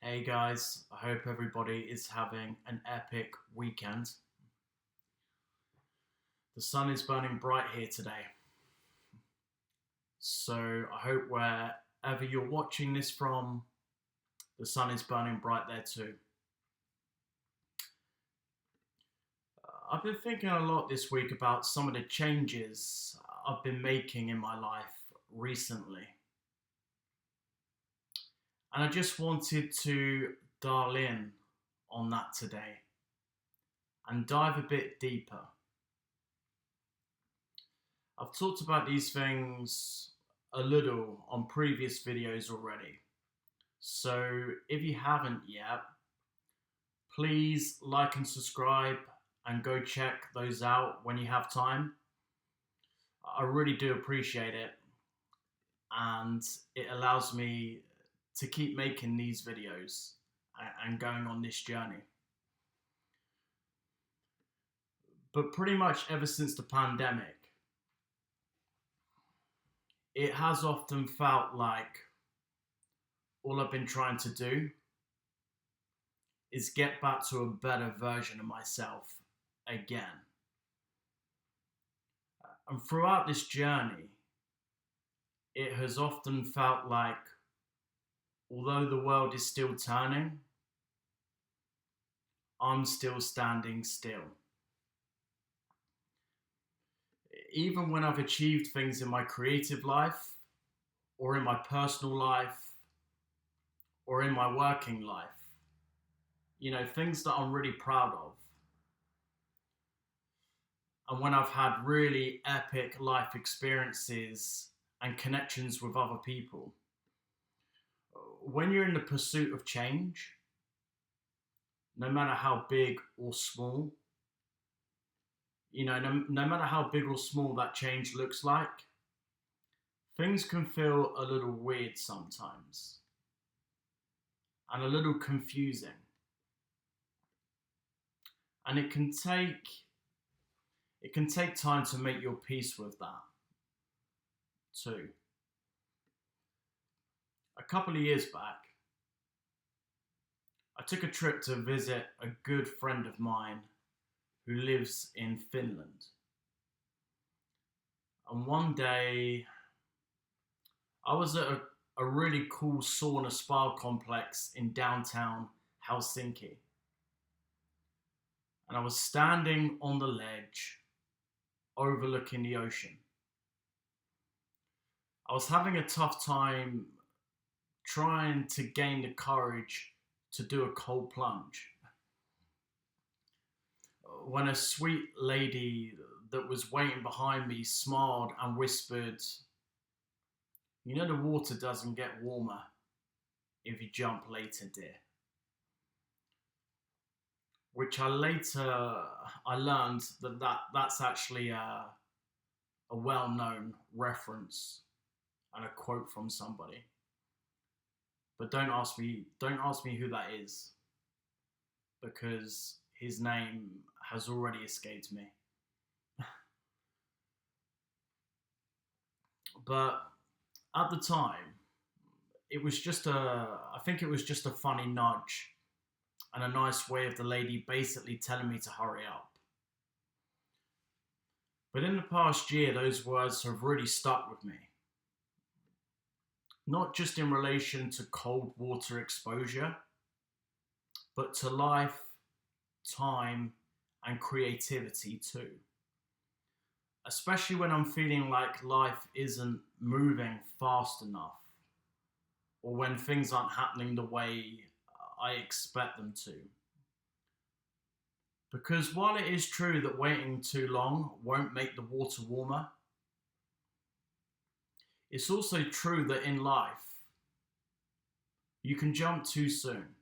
Hey guys, I hope everybody is having an epic weekend. The sun is burning bright here today, so I hope wherever you're watching this from, the sun is burning bright there too. I've been thinking a lot this week about some of the changes I've been making in my life recently, and I just wanted to dial in on that today and dive a bit deeper. I've talked about these things a little on previous videos already. So if you haven't yet, please like and subscribe and go check those out when you have time. I really do appreciate it, and it allows me to keep making these videos and going on this journey. But pretty much ever since the pandemic, it has often felt like all I've been trying to do is get back to a better version of myself again. And throughout this journey, it has often felt like, although the world is still turning, I'm still standing still. Even when I've achieved things in my creative life, or in my personal life, or in my working life, things that I'm really proud of. And when I've had really epic life experiences and connections with other people, when you're in the pursuit of change, no matter how big or small, no matter how big or small that change looks like, things can feel a little weird sometimes and a little confusing. And it can take time to make your peace with that too. A couple of years back, I took a trip to visit a good friend of mine who lives in Finland. And one day, I was at a really cool sauna spa complex in downtown Helsinki. And I was standing on the ledge overlooking the ocean. I was having a tough time trying to gain the courage to do a cold plunge, when a sweet lady that was waiting behind me smiled and whispered, "The water doesn't get warmer if you jump later, dear." Which I learned that's actually a well-known reference and a quote from somebody. But don't ask me who that is, because his name has already escaped me. But at the time, I think it was just a funny nudge and a nice way of the lady basically telling me to hurry up. But in the past year, those words have really stuck with me. Not just in relation to cold water exposure, but to life, time, and creativity too. Especially when I'm feeling like life isn't moving fast enough, or when things aren't happening the way I expect them to. Because while it is true that waiting too long won't make the water warmer, it's also true that in life, you can jump too soon.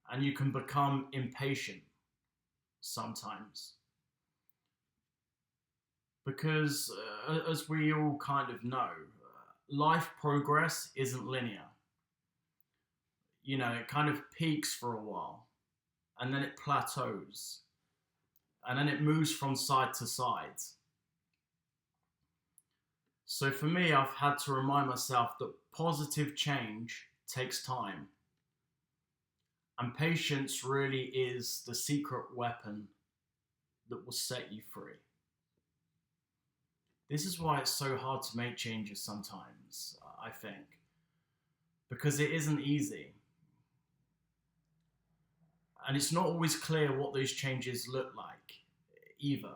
And you can become impatient sometimes. Because, as we all kind of know, life progress isn't linear. It kind of peaks for a while, and then it plateaus, and then it moves from side to side. So for me, I've had to remind myself that positive change takes time. And patience really is the secret weapon that will set you free. This is why it's so hard to make changes sometimes, I think, because it isn't easy. And it's not always clear what those changes look like either.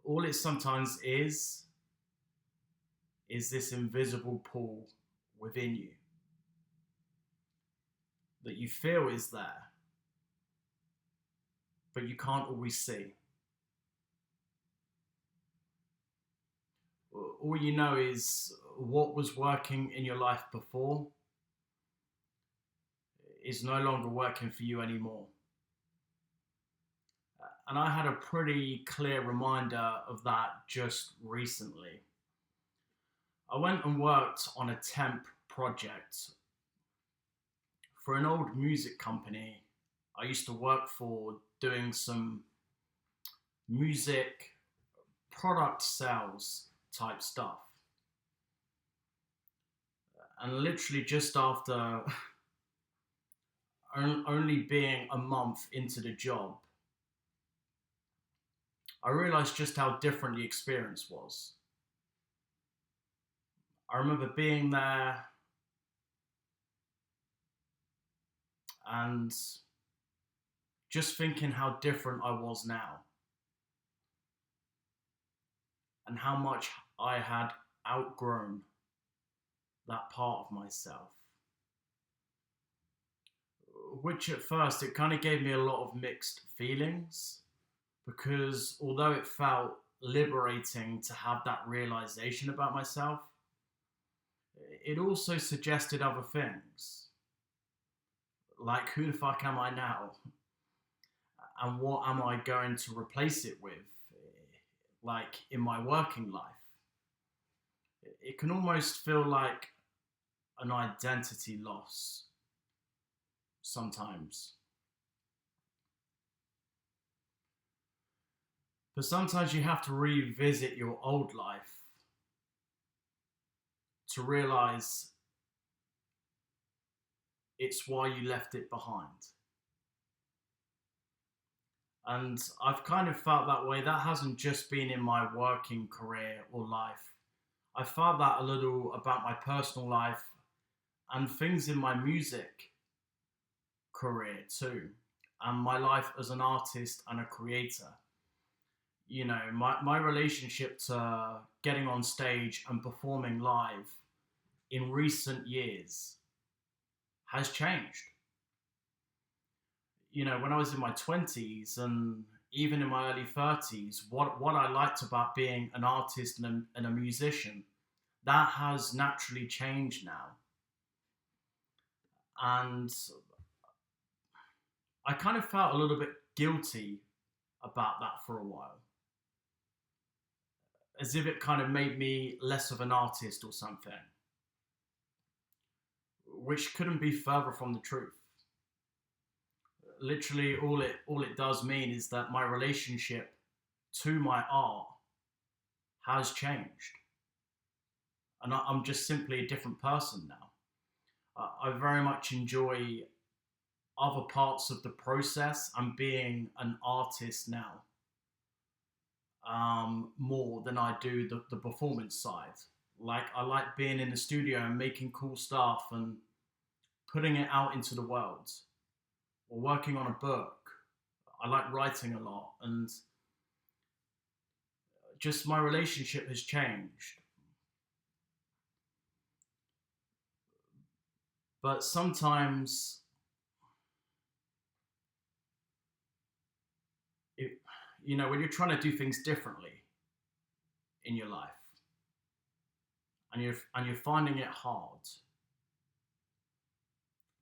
All it sometimes is this invisible pull within you that you feel is there, but you can't always see. All you know is what was working in your life before is no longer working for you anymore. And I had a pretty clear reminder of that just recently. I went and worked on a temp project for an old music company I used to work for, doing some music product sales type stuff. And literally just after only being a month into the job, I realized just how different the experience was. I remember being there and just thinking how different I was now and how much I had outgrown that part of myself. Which at first it kind of gave me a lot of mixed feelings, because although it felt liberating to have that realization about myself, it also suggested other things. Like, who the fuck am I now? And what am I going to replace it with? Like, in my working life. It can almost feel like an identity loss sometimes. But sometimes you have to revisit your old life to realize it's why you left it behind. And I've kind of felt that way. That hasn't just been in my working career or life. I felt that a little about my personal life and things in my music career too, and my life as an artist and a creator. You know, my relationship to getting on stage and performing live in recent years has changed. You know, when I was in my 20s and even in my early 30s, what I liked about being an artist and a musician, that has naturally changed now. And I kind of felt a little bit guilty about that for a while, as if it kind of made me less of an artist or something, which couldn't be further from the truth. Literally, all it does mean is that my relationship to my art has changed, and I'm just simply a different person now. I very much enjoy other parts of the process and being an artist now, more than I do the performance side. Like, I like being in the studio and making cool stuff and putting it out into the world, or working on a book. I like writing a lot, and just my relationship has changed. But sometimes you know, when you're trying to do things differently in your life and you're finding it hard,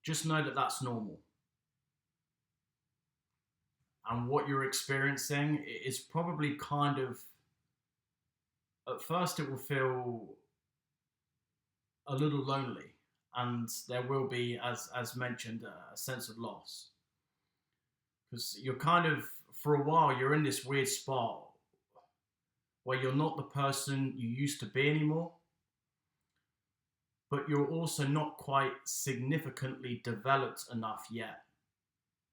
just know that that's normal. And what you're experiencing is probably kind of, at first it will feel a little lonely, and there will be, as mentioned, a sense of loss, because you're kind of, for a while, you're in this weird spot where you're not the person you used to be anymore. but you're also not quite significantly developed enough yet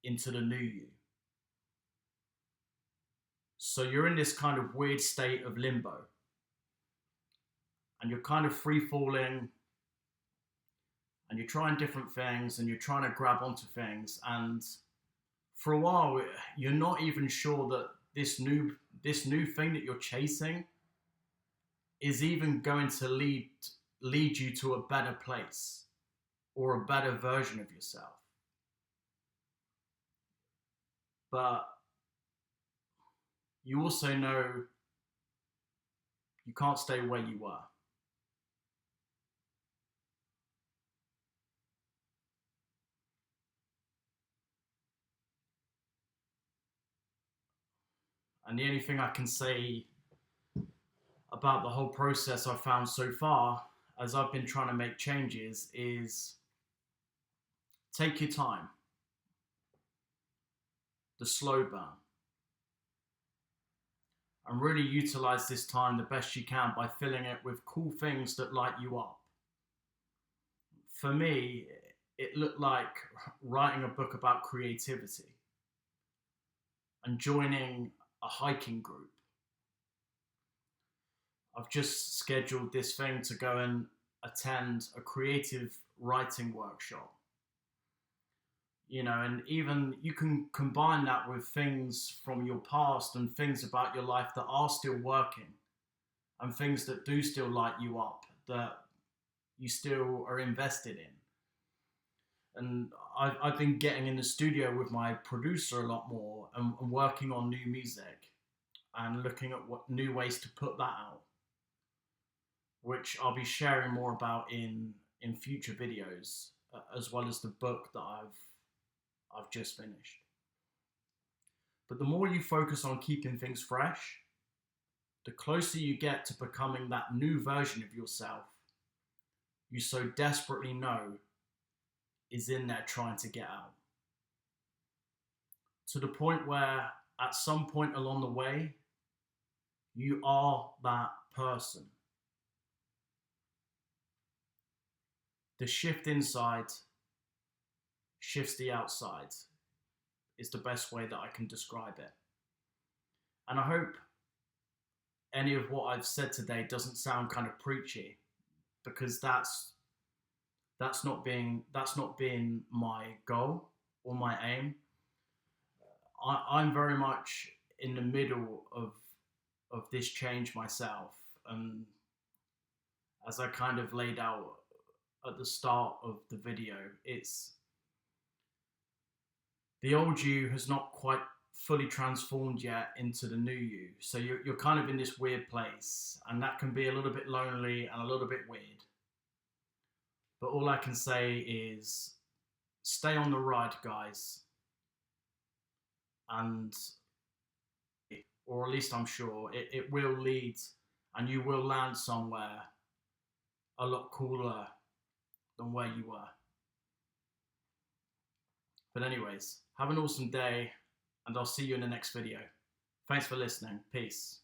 into the new you. So you're in this kind of weird state of limbo, and you're kind of free falling, and you're trying different things, and you're trying to grab onto things, and for a while you're not even sure that this new thing that you're chasing is even going to lead you to a better place or a better version of yourself. But you also know you can't stay where you were. And the only thing I can say about the whole process I've found so far, as I've been trying to make changes, is take your time. The slow burn. And really utilize this time the best you can by filling it with cool things that light you up. For me, it looked like writing a book about creativity and joining a hiking group. I've just scheduled this thing to go and attend a creative writing workshop. And even you can combine that with things from your past and things about your life that are still working and things that do still light you up, that you still are invested in. And I've been getting in the studio with my producer a lot more and working on new music and looking at what new ways to put that out, which I'll be sharing more about in future videos, as well as the book that I've just finished. But the more you focus on keeping things fresh, the closer you get to becoming that new version of yourself you so desperately know is in there trying to get out. To the point where at some point along the way, you are that person. The shift inside shifts the outside is the best way that I can describe it. And I hope any of what I've said today doesn't sound kind of preachy, because that's not been my goal or my aim. I'm very much in the middle of this change myself, and as I kind of laid out at the start of the video, it's the old you has not quite fully transformed yet into the new you. So you're kind of in this weird place, and that can be a little bit lonely and a little bit weird. But all I can say is stay on the ride, guys. And, or at least I'm sure, it will lead and you will land somewhere a lot cooler than where you were. But anyways, have an awesome day, and I'll see you in the next video. Thanks for listening. Peace.